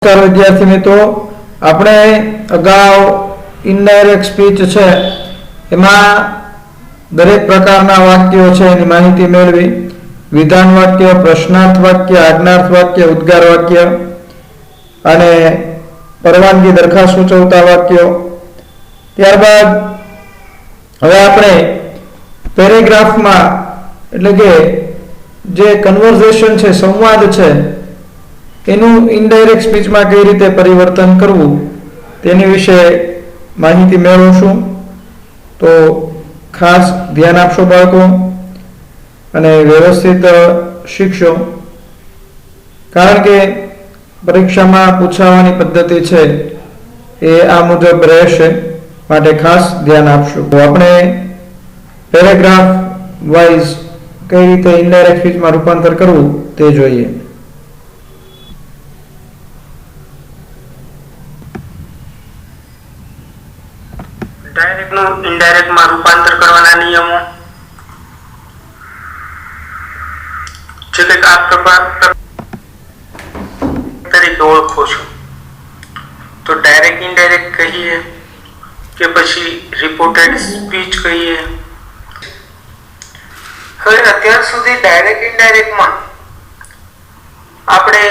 નમસ્કાર વિદ્યાર્થી મિત્રો, આપણે અગાઉ ઇનડાયરેક્ટ સ્પીચ છે એમાં દરેક પ્રકારના વાક્યો છે એની માહિતી મેળવી. વિધાન વાક્ય, પ્રશ્નાર્થ વાક્ય, આજ્ઞાર્થ વાક્ય, ઉદ્ગાર વાક્ય અને પરવાનગી દરખાસ્ત સૂચવતા વાક્યો. ત્યારબાદ હવે આપણે પેરેગ્રાફમાં એટલે કે જે કન્વર્ઝેશન છે, સંવાદ છે, એનું ઇનડાયરેક્ટ સ્પીચમાં કઈ રીતે પરિવર્તન કરવું તેની વિશે માહિતી મેળવશું. તો ખાસ ધ્યાન આપશો બાળકો અને વ્યવસ્થિત શીખશો, કારણ કે પરીક્ષામાં પૂછાવાની પદ્ધતિ છે એ આ મુજબ રહેશે, માટે ખાસ ધ્યાન આપશું. તો આપણે પેરેગ્રાફ વાઇઝ કઈ રીતે ઇનડાયરેક્ટ સ્પીચમાં રૂપાંતર કરવું તે જોઈએ. ડાયરેક્ટ નું ઇનડાયરેક્ટ માં રૂપાંતર કરવાના નિયમો જે કંઈક આ પ્રકાર તરીકે ઓળખો છો. તો ડાયરેક્ટ ઇનડાયરેક્ટ કહીએ કે પછી રિપોર્ટેડ સ્પીચ કહીએ. હવે અત્યાર સુધી ડાયરેક્ટ ઇનડાયરેક્ટમાં આપણે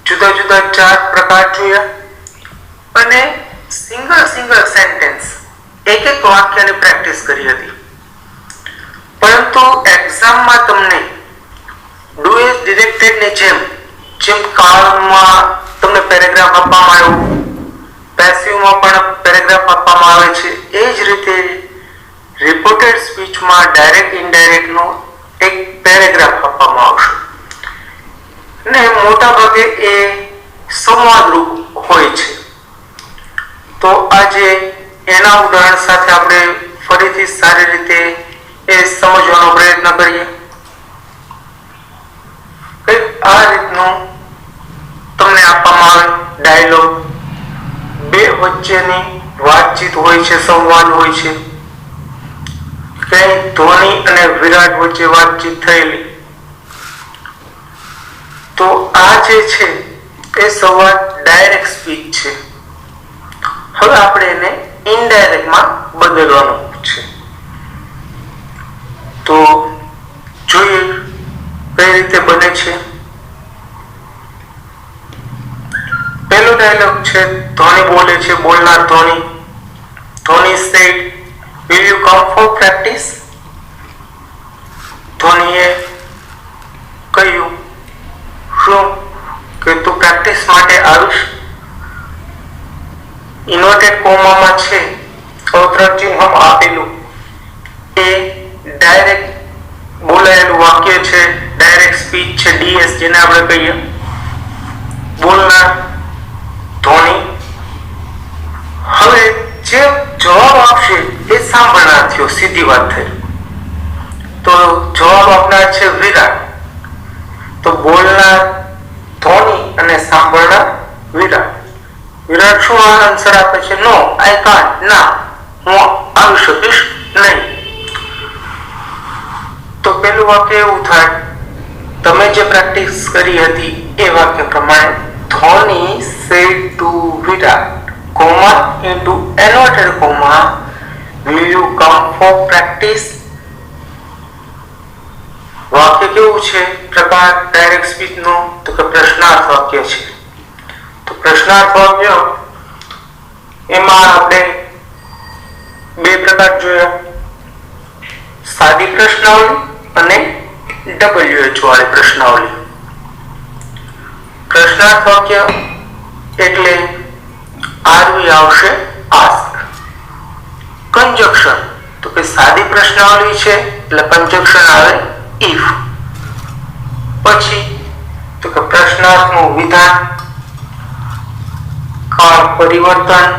જુદા જુદા 4 પ્રકાર જોયા અને સિંગલ સેન્ટેન્સ એક વાક્યની પ્રેક્ટિસ કરી હતી. પરંતુ એક્ઝામમાં તમને ડુ એઝ ડિરેક્ટેડ ની જેમ કાળમાં તમને પેરેગ્રાફ આપવામાં આવ્યો, પેસિવમાં પણ પેરેગ્રાફ આપવામાં આવે છે, એ જ રીતે રિપોર્ટેડ સ્પીચમાં ડાયરેક્ટ ઇનડાયરેક્ટ નો એક પેરેગ્રાફ આપવામાં આવશે ને મોટા ભાગે એ સંવાદ રૂપ હોય છે. તો આજે એના ઉદાહરણ સાથે આપણે ફરીથી સારી રીતે એ સમજવાનો પ્રયત્ન કરીએ. કંઈક આ રીતનું તમને આપવામાં આવે ડાયલોગ, બે વચ્ચેની વાતચીત હોય છે, સંવાદ હોય છે. કઈ ધોની અને વિરાટ વચ્ચે વાતચીત થયેલી. તો આ જે છે એ સંવાદ ડાયરેક્ટ સ્પીચ છે. હવે આપણે એને ઇનડાયરેક્ટમાં બદલવાનું છે. તો જોઈએ કઈ રીતે બને છે. પહેલો ડાયલોગ છે, ધોની બોલે છે, બોલનાર Dhoni. Dhoni said, will you come for practice? ધોનીએ કહ્યું શું કે તું પ્રેક્ટિસ માટે આવીશ. ઇન્વર્ટેડ કોમામાં છે અવતરણ ચિહ્ન આપેલું એ ડાયરેક્ટ બોલાયેલું વાક્ય છે, ડાયરેક્ટ સ્પીચ છે, ડીએસ જેને આપણે કહીએ. બોલનાર ધોની. હવે જે જવાબ આપશે એ સાંભળનાર થયો, સીધી વાત થઈ. તો જવાબ આપનાર છે વિરાટ. તો બોલનાર ધોની અને સાંભળનાર વિરાટ. વિરાટ શું આન્સર આપે છે? નો, આઈ કાન્ટ, ના, હું આવી શકીશ નહીં. તો પેલું વાક્ય એવું થાય, તમે જે પ્રેક્ટિસ કરી હતી એ વાક્ય પ્રમાણે Dhoni said to Virat, comma into inverted comma, will you come for practice? વાક્ય કેવું છે પ્રકાર ડાયરેક્ટ સ્પીચ નો? તો કે પ્રશ્નાર્થ વાક્ય છે. તો પ્રશ્નાર્થ વાક્ય એમાં આપણે બે પ્રકાર જોયા, સાદી પ્રશ્નાવલી અને WH વાળી પ્રશ્નાવલી. પ્રશ્નાર્થ વાક્ય એટલે RV આવશે ask. કંજક્શન તો કે સાદી પ્રશ્નાવલી છે એટલે કંજક્શન આવે if. પછી તો કે પ્રશ્નાર્થનું વિધાન, કાળ પરિવર્તન,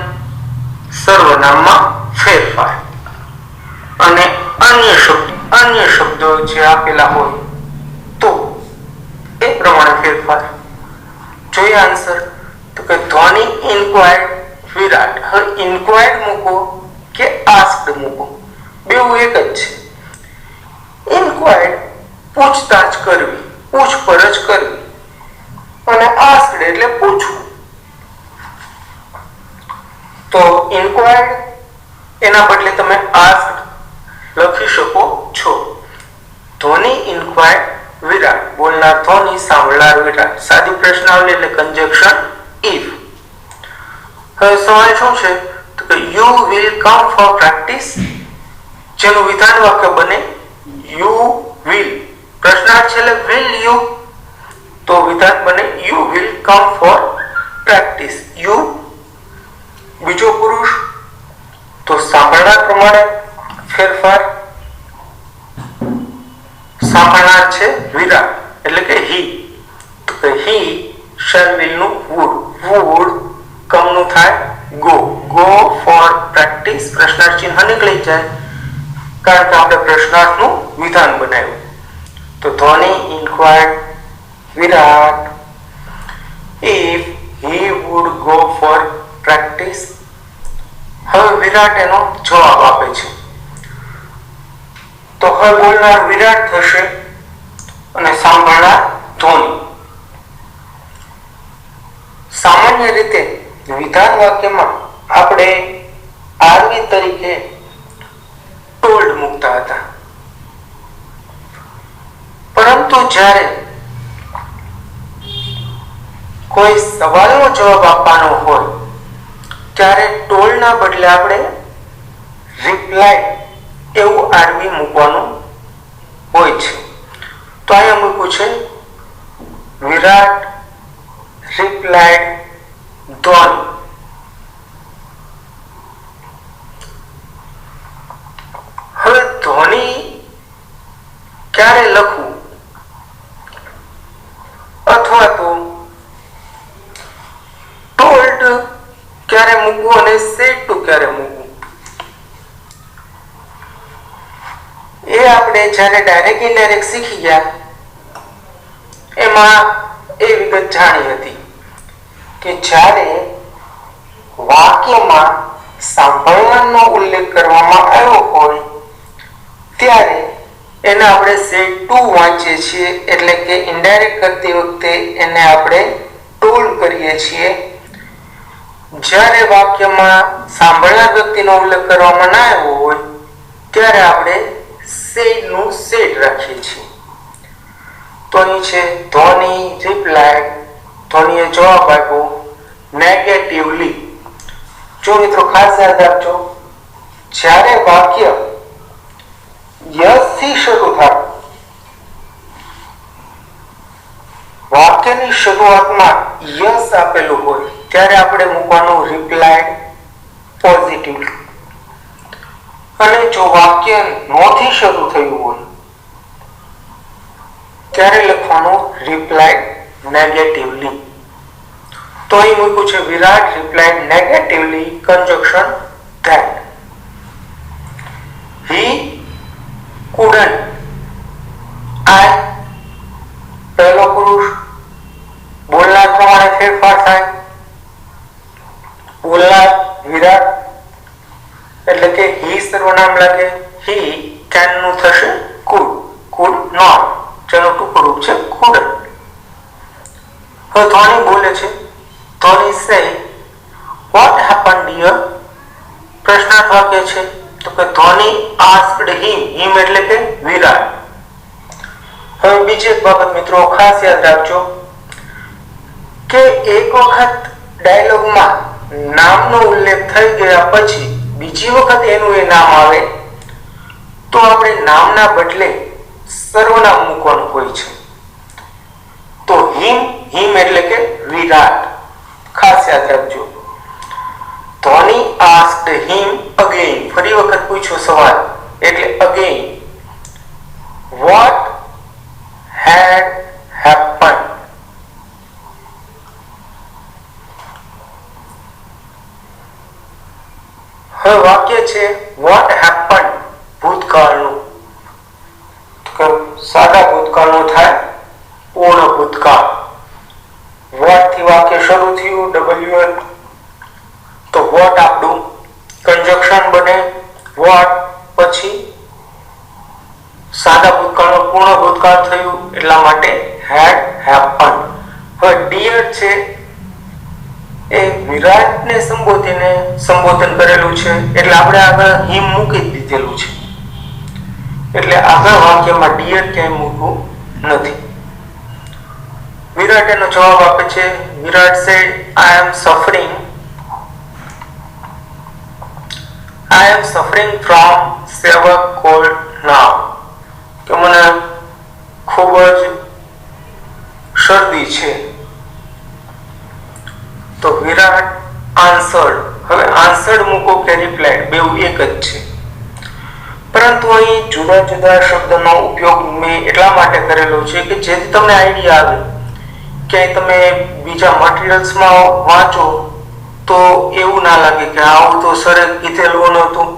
સર્વનામમાં ફેરફાર અને અન્ય શબ્દો જે આપેલા હોય તો એ પ્રમાણે ફેરફાર. જોઈએ આન્સર. તો કે ધોની ઇન્ક્વાયર્ડ વિરાટ. હવે ઇન્ક્વાયર્ડ મૂકો કે આસ્ક્ડ મૂકો, બેઉ એક જ છે. ઇન્ક્વાયર્ડ પૂછતાછ કરવી, પૂછપરછ કરવી, અને આસ્ક્ડ એટલે પૂછવું. તો ઇન્ક્વાયર્ડ એના બદલે તમે આસ્ક્ડ લખી શકો છો. ધોની ઇન્ક્વાયર્ડ વિરાટ, બોલનાર ધોની, સાંભળનાર વિરાટ. સાદી પ્રશ્નાવલી એટલે કંજક્શન ઇફ. હવે સવાલ શું છે તો કે you will come for practice, જેનું વિધાન વાક્ય બને યુ વિલ. પ્રશ્નાર્થ છે એટલે વિલ યુ, તો વિધાન બને you will come for practice. You બીજો પુરુષ, તો સાંભળનાર પ્રમાણે ફેરફાર. સાંભળનાર છે વિરાટ એટલે કે હી, તો કે હી શેલ વિલ નું વુડ કમ નું થાય ગો. Go for practice. પ્રશ્નાર્થ ચિહ્ન નીકળી જાય કારણ કે આપણે પ્રશ્નાર્થનું વિધાન બનાવ્યું. તો ધોની ઇન્ક્વાયર્ડ વિરાટ if he would go for practice. હવે વિરાટ એનો જવાબ આપે છે, તો હવે બોલનાર વિરાટ થશે અને સાંભળનાર ધોની. સામાન્ય રીતે વિધાન વાક્યમાં આપણે આરવી તરીકે ટોલ્ડ મૂકતા હતા, પરંતુ જ્યારે કોઈ સવાલનો જવાબ આપવાનો હોય ત્યારે ટોલ્ડના બદલે આપણે રિપ્લાય એવું આરવી મૂકવાનું હોય છે. તો અહીંયા મૂક્યું છે વિરાટ રિપ્લાયડ ધોની. હવે ધોની ક્યારે લખવું અથવા તો ટોલ્ડ ક્યારે મૂકવું અને સેડ ટુ ક્યારે મૂકવું, એ આપણે જ્યારે ડાયરેક્ટ ઇનડાયરેક્ટ શીખી ગયા એમાં એ વિગત જાણી હતી કે જ્યારે વાક્યમાં સાંભળવાનો ઉલ્લેખ કરવામાં આવ્યો હોય ત્યારે એને આપણે સેડ ટુ વાંચીએ છીએ, એટલે કે ઇનડાયરેક્ટ કરતી વખતે એને આપણે ટોલ્ડ કરીએ છીએ. જ્યારે વાક્યમાં સાંભળનાર વ્યક્તિનો ઉલ્લેખ કરવામાં ના આવ્યો હોય ત્યારે આપણે સેડ નું સેડ રાખીએ છીએ. તો અહીં છે ધોની રિપ્લાયડ, ધોનીએ જવાબ આપ્યો નેગેટિવલી. જો મિત્રો ખાસ યાદ રાખજો, જ્યારે વાક્ય યસ થી શરૂ થાય, વાક્યની શરૂઆતમાં યસ આપેલું હોય ત્યારે આપણે મૂકવાનું રિપ્લાયડ પોઝિટિવલી, અને જો વાક્ય નો થી શરૂ થયું હોય ત્યારે લખવાનું રિપ્લાયડ નેગેટિવલી. તો અહીં મૂક્યું છે Virat replied negatively conjunction that. he couldn't. I પહેલો પુરુષ, બોલનાર પ્રમાણે ફેરફાર થાય. બોલનાર વિરાટ એટલે કે he સર્વનામ લાગે. he can નું થશે could not, જેનું ટૂંકું રૂપ છે couldn't. હવે ધોની બોલે છે, Dhoni say what happened dear. પ્રશ્નાર્થ વાક્ય છે, તો કે ધોની asked him એટલે કે વિરાટ. હવે બીજી એક બાબત મિત્રો ખાસ યાદ રાખજો કે એક વખત ડાયલોગમાં નામનો ઉલ્લેખ થઈ ગયા પછી બીજી વખત એનું એ નામ આવે તો આપણે નામના બદલે સર્વનામ મૂકવાનું હોય છે. તો હિમ એટલે કે વિરાટ, ખાસ યાદ રાખજો. ધોની asked him again, ફરી વખત પૂછ્યો સવાલ એટલે again what had happened. હવે વાક્ય છે what happened ભૂતકાળનું, તો સાદા ભૂતકાળનું થાય પૂર્ણ ભૂતકાળ. what થી વાક્ય શરૂ થયું WL, તો what આપણું કંજક્શન બને what, પછી સાદા ભૂતકાળનું પૂર્ણ ભૂતકાળ થયું એટલા માટે had happened. હવે ડિયર છે એ વિરાટને સંબોધન કરેલું છે, એટલે આપણે આગળ હિમ મૂકી દીધેલું છે, એટલે આગળ વાક્યમાં ડિયર ક્યાંય મૂકવું નથી. વિરાટ એનો જવાબ આપે છે. વિરાટ said, I am suffering from severe cold now. કે મને ખૂબ જ શરદી છે. તો વિરાટ આન્સર્ડ. હવે આન્સર્ડ મૂકો કે રિપ્લાઇડ બેઉ એક જ છે, પરંતુ અહીં જુદા જુદા શબ્દનો ઉપયોગ મેં એટલા માટે કરેલો છે કે જેથી તમને આઈડિયા આવે કે તમે બીજા મટીરિયલ્સમાં વાંચો તો એવું ના લાગે કે આવું તો સરે કીધેલું નહોતું.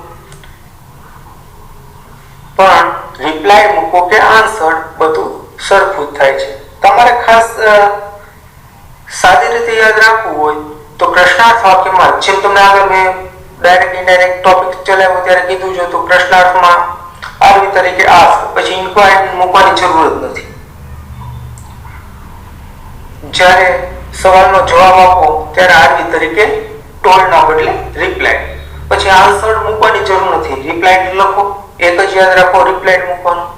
પણ રિપ્લાય મૂકો કે આન્સર્ડ બધું સરખું જ થાય છે. તમારે ખાસ સાદી રીતે યાદ રાખવું હોય તો પ્રશ્નાર્થ વાક્યમાં, જેમ તમને આગળ મેં ડાયરેક્ટ ઇનડાયરેક્ટ ટોપિક ચલાવ્યો ત્યારે કીધું છે, તો પ્રશ્નાર્થમાં આરવી તરીકે આસ્ક, પછી ઇન્ક્વાયરી મૂકવાની જરૂર જ નથી. જ્યારે સવાલનો જવાબ આપો ત્યારે આરવી તરીકે ટોલ્ડના બદલે રિપ્લાય, પછી આન્સર્ડ મૂકવાની જરૂર નથી, રિપ્લાયડ લખો. એક જ યાદ રાખો, રિપ્લાયડ મૂકવાનું.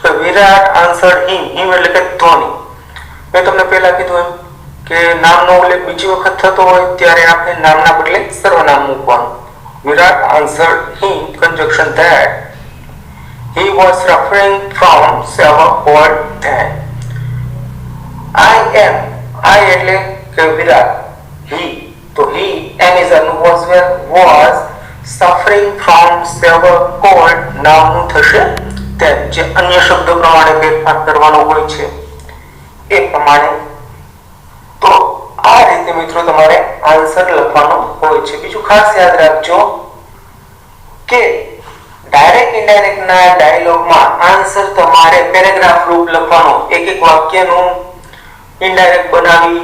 તો વિરાટ આન્સર્ડ હિમ એટલે કે ધોની. મેં તમને પહેલા કીધું એમ કે નામનો ઉલ્લેખ બીજી વખત થતો હોય ત્યારે આપણે નામના બદલે સર્વનામ મૂકવાનું. Virat answered him conjunction that he was suffering from severe cold then. I એટલે કે વિરાટ, he, તો he was suffering from severe cold, નામનું થશે then. જે અન્ય શબ્દ પ્રમાણે ફેરફાર કરવાનો હોય છે એ પ્રમાણે. તો આ રીતે મિત્રો તમારે આન્સર લખવાનો હોય છે. બીજું ખાસ યાદ રાખજો કે ડાયરેક્ટ ઇનડાયરેક્ટ ના ડાયલોગમાં આન્સર તમારે પેરેગ્રાફ રૂપ લખવાનો, એક એક વાક્યનું ઇનડાયરેક્ટ બનાવી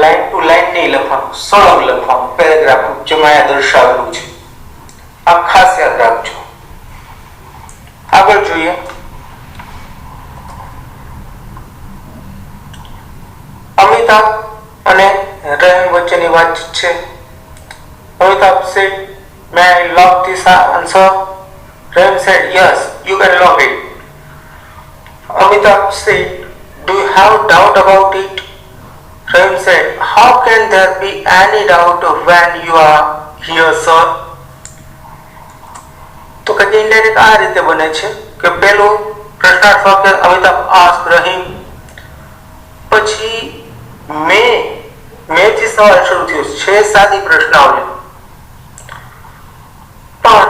લાઈન ટુ લાઈન નહીં લખવાનું, સળંગ લખવાનું પેરેગ્રાફ રૂપ જેમાં અહીંયા દર્શાવેલું છે. આ ખાસ યાદ રાખજો. આગળ જોઈએ. અમિતાભ અને રહીમ વચ્ચેની વાતચીત છે. Amitabh said, may I lock this answer? Rahim said, yes, you can lock it. Amitabh said, do you have doubt about it? Rahim said, how can there be any doubt when you are here, sir? તો કે indirect આ રીતે બને છે કે પહેલું પ્રશ્નાર્થ વાક્ય અમિતાભ asked Rahim, પછી મેથી સવાલ શરૂ થયો છે, સાદી પ્રશ્નાવલી. પણ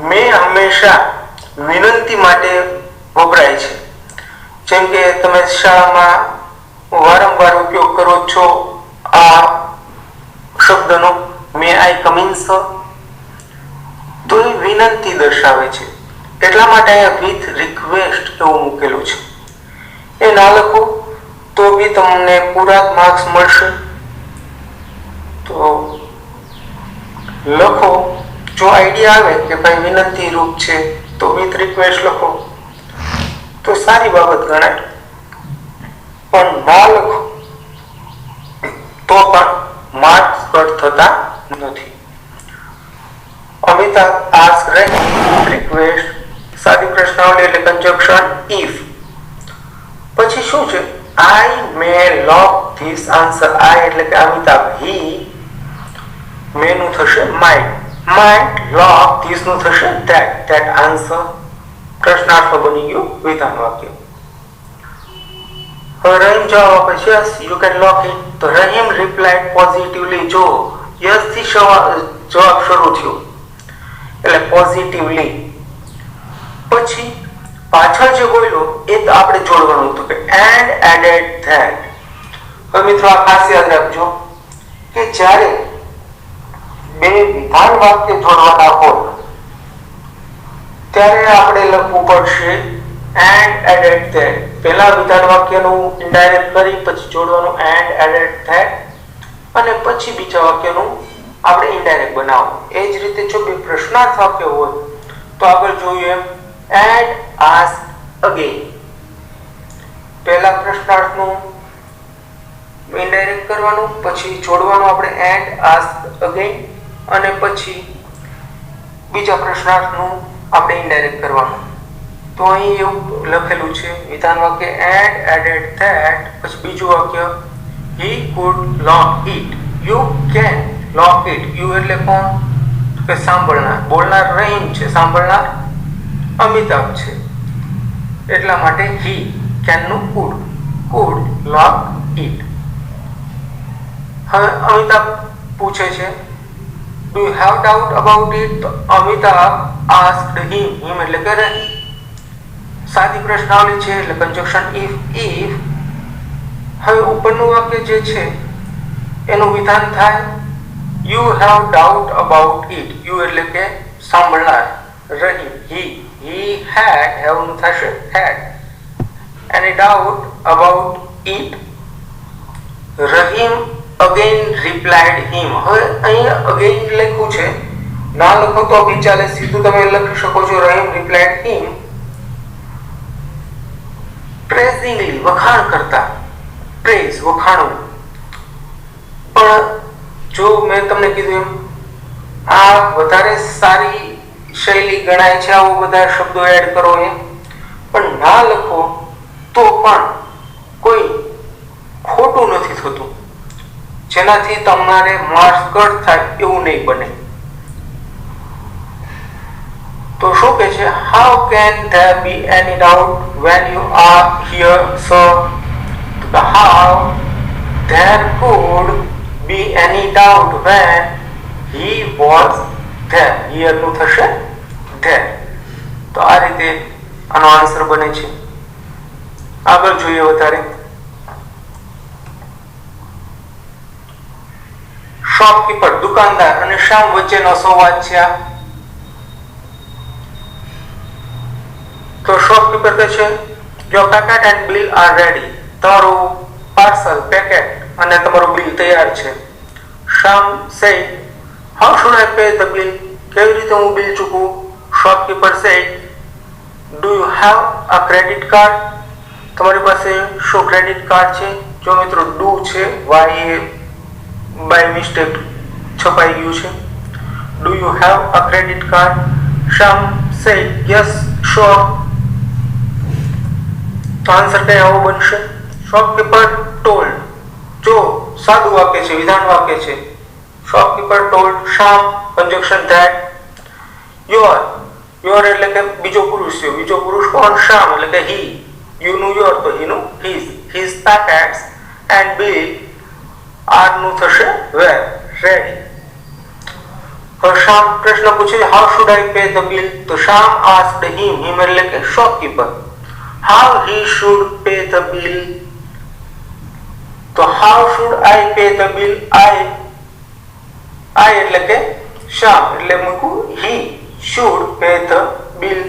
મેં હંમેશા વિનંતી માટે વપરાય છે. જેમ કે તમે શાળામાં વારંવાર ઉપયોગ કરો છો આ શબ્દનો, મે આઈ કમ ઇન સર, તો એ વિનંતી દર્શાવે છે. એટલા માટે અહીંયા વિથ રિક્વેસ્ટ એવું મૂકેલું છે. એ ના લખો તો બી તમને પૂરા માર્ક્સ મળશે. તો લખો, જો આઈડિયા આવે કે ભાઈ વિનંતી રૂપ છે તો વિથ રિક્વેસ્ટ લખો તો સારી બાબત ગણાય. પણ ના લખો તો પણ માર્ક્સ કટ થતા નથી. અમિતાભ asked Rahim request, સાદી પ્રશ્નાવલી એટલે કંજક્શન if. પછી શું છે? I may lock this answer. I એટલે કે અમિતાભ, he may નું થશે might lock this નું થશે that answer. પ્રશ્નાર્થ બની ગયું વિધાન વાક્ય. હવે રહીમ જવાબ આપે છે, yes you can lock it. તો રહીમ replied positively. જો yes થી જવાબ શરૂ થયો એટલે પોઝિટિવલી. પછી પાછળ જે બોલ્યો એ તો આપણે જોડવાનું હતું કે and added that. હવે મિત્રો આ ખાસ યાદ રાખજો કે જ્યારે બે વિધાન વાક્ય જોડવાના હોય ત્યારે આપણે લખવું પડશે and added that. પહેલા વિધાન વાક્યનું ઇનડાયરેક્ટ કરી પછી જોડવાનું and added that, અને પછી બીજા વાક્યનું આપણે ઇનડાયરેક્ટ બનાવવાનું. એ જ રીતે જો બે પ્રશ્નાર્થ વાક્ય હોય તો આગળ જોઈએ and ask again. પહેલા પ્રશ્નાર્થનું ઇનડાયરેક્ટ કરવાનું, પછી જોડવાનું આપણે એન્ડ, આસ્ક, અગેન, અને પછી બીજા પ્રશ્નાર્થનું આપણે ઇનડાયરેક્ટ કરવાનું. તો અહીં એવું લખેલું છે વિધાન વાક્ય એન્ડ એડેડ ધેટ, પછી બીજું વાક્ય he could lock it, you can lock it. you એટલે કોણ? કે સાંભળનાર. બોલનાર રહીમ છે, સાંભળનાર અમિતાભ છે, એટલા માટે he can નું could lock it. હવે અમિતાભ પૂછે છે do you have doubt about it? તો અમિતાભ asked him એટલે કે રહી. સાદી પ્રશ્નાવલી છે એટલે કંજક્શન if. હવે ઉપરનું વાક્ય જે છે એનું વિધાન થાય you have doubt about it. you એટલે કે સાંભળનાર રહી. he had, have નું થશે had, any doubt about it? Rahim again replied him. હવે અહીંયા again લખ્યું છે, ના લખો તો બી ચાલે, સીધું તમે લખી શકો છો Rahim replied him praisingly, વખાણ કરતા. પ્રેઝ વખાણવું. પણ જો મેં તમને કીધું એમ આ વધારે સારી શૈલી ગણાય છે, આવો બધા શબ્દો એડ કરો એમ. પણ ના લખો તો પણ કોઈ ખોટું નથી થતું, જેનાથી તમારે માર્ક્સ કટ થાય એવું નહીં બને. તો શું કહે છે? how can there be any doubt when you are here, sir? how there could be any doubt when he was there? here નું થશે there. તો આ રીતે આનો આન્સર બને છે. આગળ જોઈએ વધારે. શોપકીપર, દુકાનદાર અને શ્યામ વચ્ચેનો સંવાદ છે આ. તો શોપકીપર કહે છે your packet and bill are ready. તમારું પાર્સલ, પેકેટ અને તમારું બિલ તૈયાર છે. શ્યામ said how should I pay the bill? કેવી રીતે હું બિલ ચૂકવું? Shopkeeper said do you have a credit card? તમારી પાસે શું ક્રેડિટ કાર્ડ છે? જો મિત્રો ડુ છે, વાય એ બાય મિસ્ટેક છપાઈ ગયું છે. do you have a credit card? Shyam said yes sure. તો આન્સર કઈ આવો બનશે? શોપકીપર ટોલ્ડ, જો સાદું વાક્ય છે, વિધાન વાક્ય છે. Shopkeeper told Shyam, conjunction that. Your એટલે કે બીજો પુરુષ છે. બીજો પુરુષ કોણ? શ્યામ એટલે કે હી. યુ નું યોર તો હી નું his packets and bill are નું થશે where, ready. હવે શ્યામ પ્રશ્ન પૂછે how should I pay the bill? તો શ્યામ asked him એટલે કે shopkeeper how he should pay the bill. તો how should I pay the bill? I એટલે કે શ્યામ એટલે મૂકું he should pay the bill.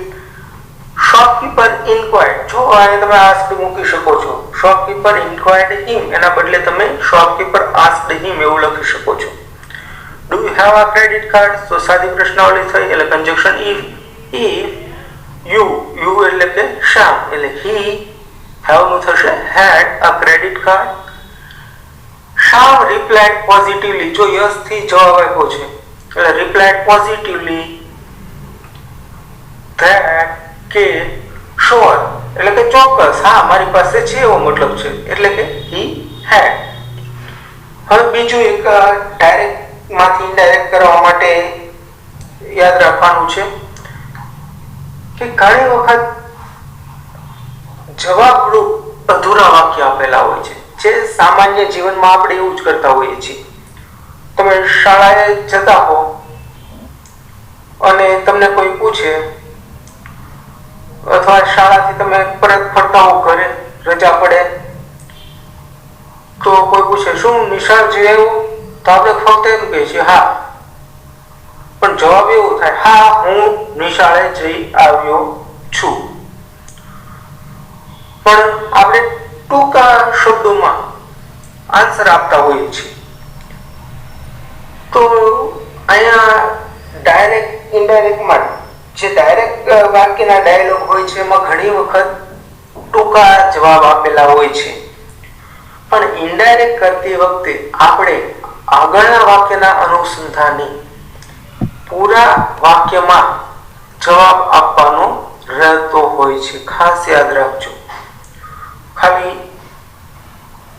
Shopkeeper inquired, જો આને તમે asked મૂકી શકો છો. શોપકીપર inquired him, એના બદલે તમે શોપકીપર asked him એવું લખી શકો છો. do you have a credit card? તો સાદી પ્રશ્નાવલી થઈ એટલે કંજક્શન if. you એટલે કે શ્યામ એટલે he, have નું થશે had a credit card. Shyam replied positively, જો યસ થી જવાબ આપ્યો છે એટલે replied positively that કે sure એટલે કે ચોક્કસ, હા મારી પાસે છે એવો મતલબ છે, એટલે કે he had. હવે બીજું એક ડાયરેક્ટ માંથી ઇનડાયરેક્ટ કરવા માટે યાદ રાખવાનું છે કે ઘણી વખત જવાબરૂપ અધૂરા વાક્ય આપેલા હોય છે, જે સામાન્ય જીવનમાં આપણે એવું જ કરતા હોઈએ છીએ. તમે શાળાએ જતા હો અને તમને કોઈ પૂછે, અથવા શાળાથી તમે પરત ફરતા હો ઘરે, રજા પડે તો કોઈ પૂછે શું નિશાળ જઈ આવ્યો? તો આપણે ફક્ત એમ કહીએ છીએ હા, પણ જવાબ એવો થાય હા હું નિશાળે જઈ આવ્યો છું. પણ આપણે ટૂંકા શબ્દોમાં આન્સર આપતા હોઈએ છીએ. તો અહીંયા ડાયરેક્ટ ઇનડાયરેક્ટમાં જે ડાયરેક્ટ વાક્યના ડાયલોગ હોય છે એમાં ઘણી વખત ટૂંકા જવાબ આપેલા હોય છે. પણ ઇનડાયરેક્ટ કરતી વખતે આપણે આગળના વાક્યના અનુસંધાને પૂરા વાક્યમાં જવાબ આપવાનો રહેતો હોય છે. ખાસ યાદ રાખજો. ખાલી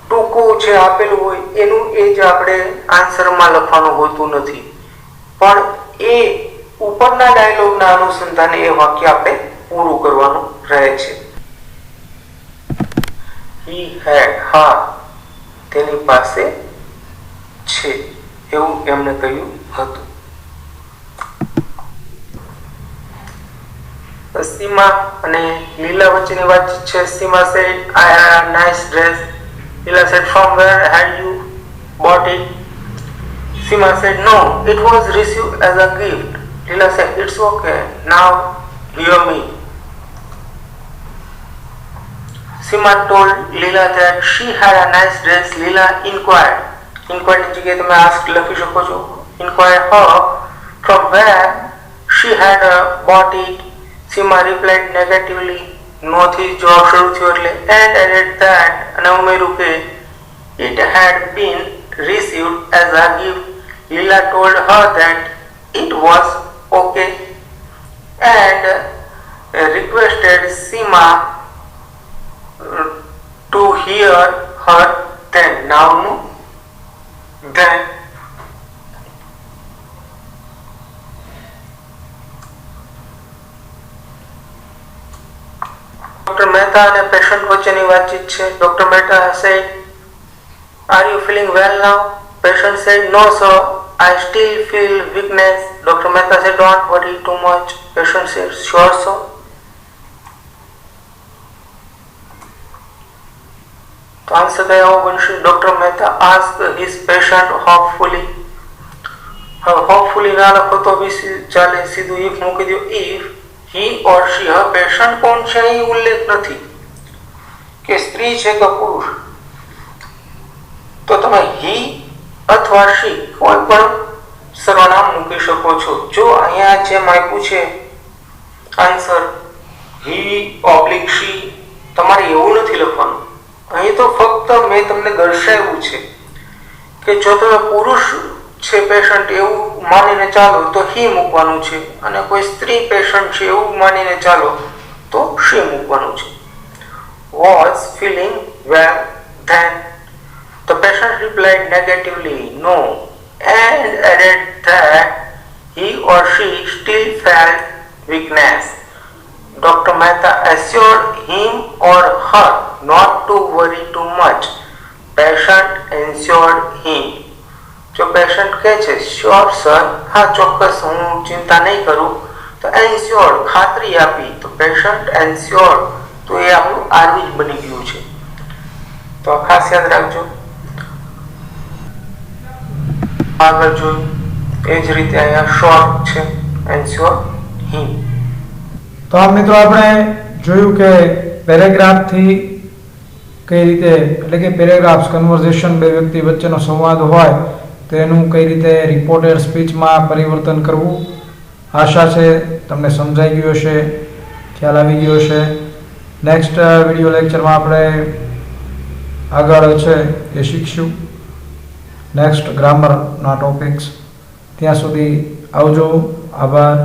ટૂંકું જે આપેલું હોય એનું એ જ આપણે આન્સરમાં લખવાનું હોતું નથી, પણ એ ઉપરના ડાયલોગના અનુસંધાને એ વાક્ય આપણે પૂરું કરવાનું રહે છે. He had, હા તેની પાસે છે એવું એમને કહ્યું હતું. સીમા અને લીલા વચ્ચેની વાતચીત છે. સીમા said, I had a nice dress. Leela said, from where had you bought it? Seema said, no, it was received as a gift. Leela said, it's okay. Now hear me. Seema told Leela that she had a nice dress. Leela inquired. Inquired ની જગ્યાએ તમે ask લખી શકો છો. Inquired her from where she had bought it. Seema replied negatively. No થી જવાબ શરૂ થયો એટલે and added that અને ઉમેર્યું કે it had been received as a gift. Leela told her that it was okay and requested Seema to hear her then. Now then Dr. Mehta and a patient વચ્ચેની વાતચીત છે. Dr. Mehta said, are you feeling well now? Patient said, no sir, I still feel weakness. Dr. Mehta said, don't worry too much. Patient said, sure sir. તો answer કઈ આવો બનશે? Dr. Mehta asked his patient hopefully. હવે hopefully ના લખો તો બી ચાલે, સીધું if મૂકી દો. if he or she, હવે પેશન્ટ કોણ છે એ ઉલ્લેખ નથી કે સ્ત્રી છે કે પુરુષ, તો તમે he અથવા she કોઈ પણ સર્વનામ મૂકી શકો છો. જો અહીંયા જેમ આપ્યું છે આન્સર he ઓબ્લિક she, તમારે એવું નથી લખવાનું. અહીં તો ફક્ત મેં તમને દર્શાવ્યું છે કે જો તમે પુરુષ છે પેશન્ટ એવું માનીને ચાલો તો he મૂકવાનું છે, અને કોઈ સ્ત્રી પેશન્ટ છે એવું માનીને ચાલો તો she મૂકવાનું છે. Was feeling well then? The patient replied negatively no and added that he or she still felt weakness. Dr. Mehta assured him or her not to worry too much. Patient assured him. જો patient કહે છે sure sir, હા ચોક્કસ હું ચિંતા નહીં કરું, તો એન્શ્યોર્ડ ખાતરી આપી, તો પેશન્ટ એન્શ્યોર્ડ, તો એ આપણું આરવી જ બની ગયું છે. તો ખાસ યાદ રાખજો. આગળ જોયું એ જ રીતે અહીંયા શ્યોર છે, એન્શ્યોર્ડ હિમ. તો આ મિત્રો આપણે જોયું કે પેરેગ્રાફથી કઈ રીતે, એટલે કે પેરેગ્રાફ્સ કન્વર્ઝેશન બે વ્યક્તિ વચ્ચેનો સંવાદ હોય તો એનું કઈ રીતે રિપોર્ટેડ સ્પીચમાં પરિવર્તન કરવું. આશા છે તમને સમજાઈ ગયું હશે, ખ્યાલ આવી ગયો હશે. નેક્સ્ટ વિડીયો લેક્ચરમાં આપણે આગળ છે એ શીખશું નેક્સ્ટ ગ્રામરના ટોપિક્સ. ત્યાં સુધી આવજો. આભાર.